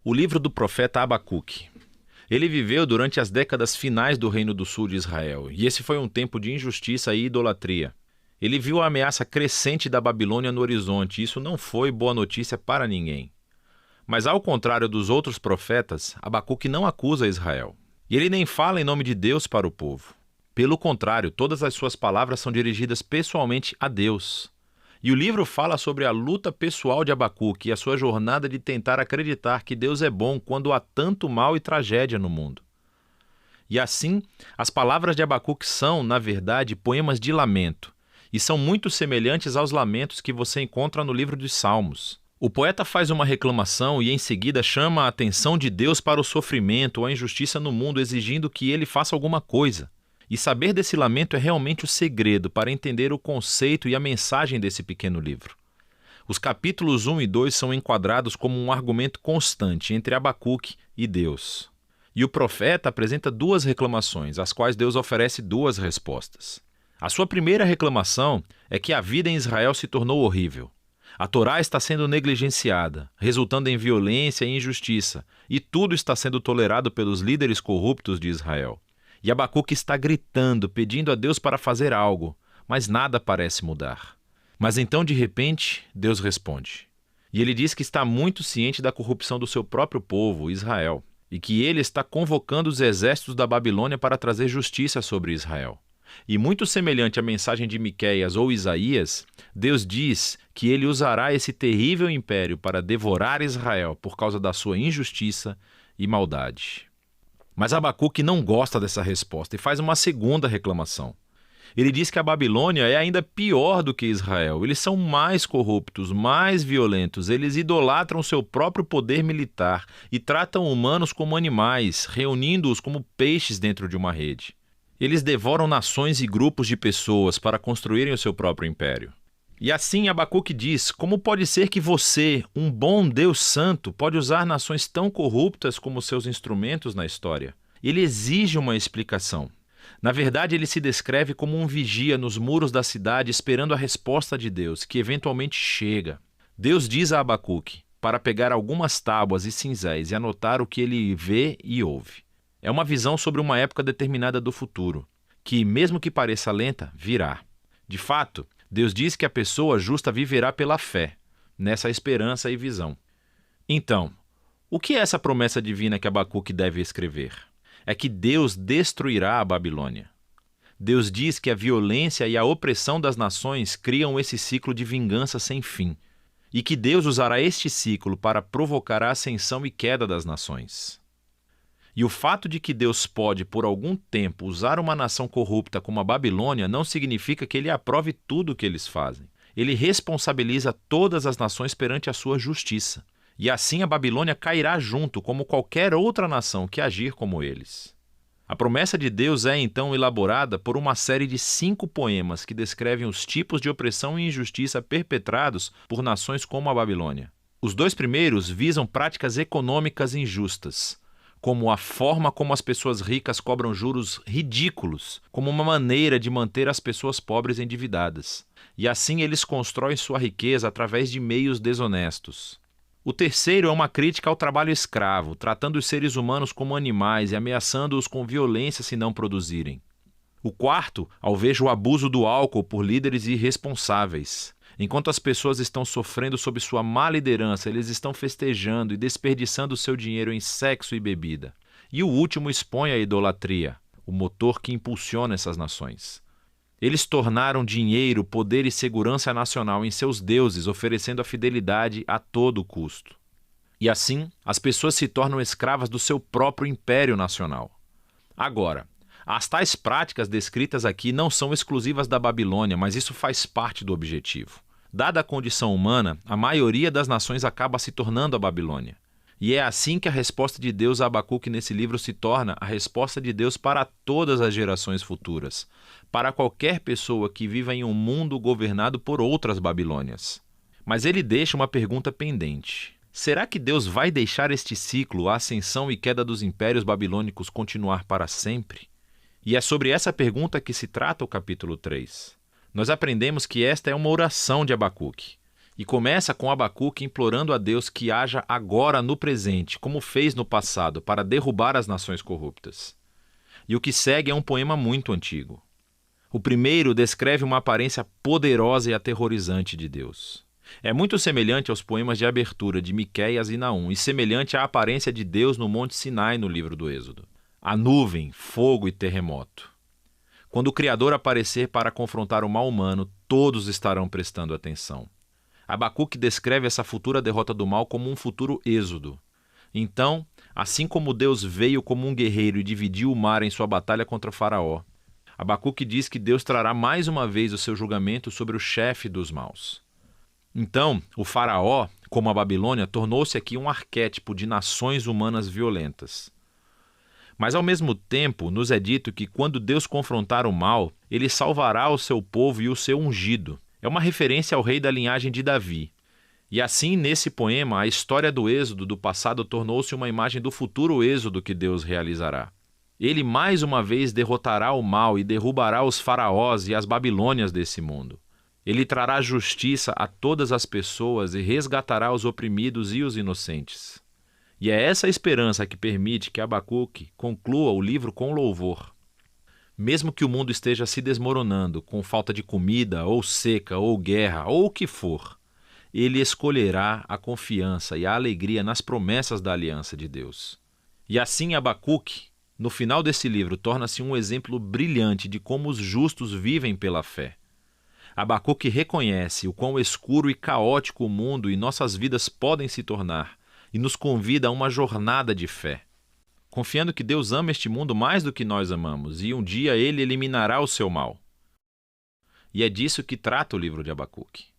O livro do profeta Abacuque. Ele viveu durante as décadas finais do Reino do Sul de Israel, e esse foi um tempo de injustiça e idolatria. Ele viu a ameaça crescente da Babilônia no horizonte, e isso não foi boa notícia para ninguém. Mas ao contrário dos outros profetas, Abacuque não acusa Israel. E ele nem fala em nome de Deus para o povo. Pelo contrário, todas as suas palavras são dirigidas pessoalmente a Deus. E o livro fala sobre a luta pessoal de Abacuque e a sua jornada de tentar acreditar que Deus é bom quando há tanto mal e tragédia no mundo. E assim, as palavras de Abacuque são, na verdade, poemas de lamento, e são muito semelhantes aos lamentos que você encontra no livro dos Salmos. O poeta faz uma reclamação e em seguida chama a atenção de Deus para o sofrimento ou a injustiça no mundo, exigindo que ele faça alguma coisa. E saber desse lamento é realmente o segredo para entender o conceito e a mensagem desse pequeno livro. Os capítulos 1 e 2 são enquadrados como um argumento constante entre Abacuque e Deus. E o profeta apresenta duas reclamações, às quais Deus oferece duas respostas. A sua primeira reclamação é que a vida em Israel se tornou horrível. A Torá está sendo negligenciada, resultando em violência e injustiça, e tudo está sendo tolerado pelos líderes corruptos de Israel. E Abacuque está gritando, pedindo a Deus para fazer algo, mas nada parece mudar. Mas então, de repente, Deus responde. E ele diz que está muito ciente da corrupção do seu próprio povo, Israel, e que ele está convocando os exércitos da Babilônia para trazer justiça sobre Israel. E muito semelhante à mensagem de Miqueias ou Isaías, Deus diz que ele usará esse terrível império para devorar Israel por causa da sua injustiça e maldade. Mas Abacuque não gosta dessa resposta e faz uma segunda reclamação. Ele diz que a Babilônia é ainda pior do que Israel. Eles são mais corruptos, mais violentos. Eles idolatram seu próprio poder militar e tratam humanos como animais, reunindo-os como peixes dentro de uma rede. Eles devoram nações e grupos de pessoas para construírem o seu próprio império. E assim Abacuque diz: como pode ser que você, um bom Deus santo, pode usar nações tão corruptas como seus instrumentos na história? Ele exige uma explicação. Na verdade, ele se descreve como um vigia nos muros da cidade esperando a resposta de Deus, que eventualmente chega. Deus diz a Abacuque para pegar algumas tábuas e cinzéis e anotar o que ele vê e ouve. É uma visão sobre uma época determinada do futuro, que, mesmo que pareça lenta, virá. De fato, Deus diz que a pessoa justa viverá pela fé, nessa esperança e visão. Então, o que é essa promessa divina que Abacuque deve escrever? É que Deus destruirá a Babilônia. Deus diz que a violência e a opressão das nações criam esse ciclo de vingança sem fim, e que Deus usará este ciclo para provocar a ascensão e queda das nações. E o fato de que Deus pode, por algum tempo, usar uma nação corrupta como a Babilônia não significa que ele aprove tudo o que eles fazem. Ele responsabiliza todas as nações perante a sua justiça. E assim a Babilônia cairá junto, como qualquer outra nação que agir como eles. A promessa de Deus é, então, elaborada por uma série de 5 poemas que descrevem os tipos de opressão e injustiça perpetrados por nações como a Babilônia. Os 2 primeiros visam práticas econômicas injustas, como a forma como as pessoas ricas cobram juros ridículos, como uma maneira de manter as pessoas pobres endividadas. E assim eles constroem sua riqueza através de meios desonestos. O terceiro é uma crítica ao trabalho escravo, tratando os seres humanos como animais e ameaçando-os com violência se não produzirem. O quarto alveja o abuso do álcool por líderes irresponsáveis. Enquanto as pessoas estão sofrendo sob sua má liderança, eles estão festejando e desperdiçando seu dinheiro em sexo e bebida. E o último expõe a idolatria, o motor que impulsiona essas nações. Eles tornaram dinheiro, poder e segurança nacional em seus deuses, oferecendo a fidelidade a todo custo. E assim, as pessoas se tornam escravas do seu próprio império nacional. Agora, as tais práticas descritas aqui não são exclusivas da Babilônia, mas isso faz parte do objetivo. Dada a condição humana, a maioria das nações acaba se tornando a Babilônia. E é assim que a resposta de Deus a Abacuque nesse livro se torna a resposta de Deus para todas as gerações futuras, para qualquer pessoa que viva em um mundo governado por outras Babilônias. Mas ele deixa uma pergunta pendente. Será que Deus vai deixar este ciclo, a ascensão e queda dos impérios babilônicos, continuar para sempre? E é sobre essa pergunta que se trata o capítulo 3. Nós aprendemos que esta é uma oração de Abacuque. E começa com Abacuque implorando a Deus que haja agora no presente, como fez no passado, para derrubar as nações corruptas. E o que segue é um poema muito antigo. O primeiro descreve uma aparência poderosa e aterrorizante de Deus. É muito semelhante aos poemas de abertura de Miqueias e Naum, e semelhante à aparência de Deus no Monte Sinai no livro do Êxodo. A nuvem, fogo e terremoto. Quando o Criador aparecer para confrontar o mal humano, todos estarão prestando atenção. Abacuque descreve essa futura derrota do mal como um futuro êxodo. Então, assim como Deus veio como um guerreiro e dividiu o mar em sua batalha contra Faraó, Abacuque diz que Deus trará mais uma vez o seu julgamento sobre o chefe dos maus. Então, o Faraó, como a Babilônia, tornou-se aqui um arquétipo de nações humanas violentas. Mas ao mesmo tempo, nos é dito que quando Deus confrontar o mal, ele salvará o seu povo e o seu ungido. É uma referência ao rei da linhagem de Davi. E assim, nesse poema, a história do êxodo do passado tornou-se uma imagem do futuro êxodo que Deus realizará. Ele mais uma vez derrotará o mal e derrubará os faraós e as babilônias desse mundo. Ele trará justiça a todas as pessoas e resgatará os oprimidos e os inocentes. E é essa esperança que permite que Abacuque conclua o livro com louvor. Mesmo que o mundo esteja se desmoronando, com falta de comida, ou seca, ou guerra, ou o que for, ele escolherá a confiança e a alegria nas promessas da aliança de Deus. E assim Abacuque, no final desse livro, torna-se um exemplo brilhante de como os justos vivem pela fé. Abacuque reconhece o quão escuro e caótico o mundo e nossas vidas podem se tornar e nos convida a uma jornada de fé, confiando que Deus ama este mundo mais do que nós amamos e um dia ele eliminará o seu mal. E é disso que trata o livro de Abacuque.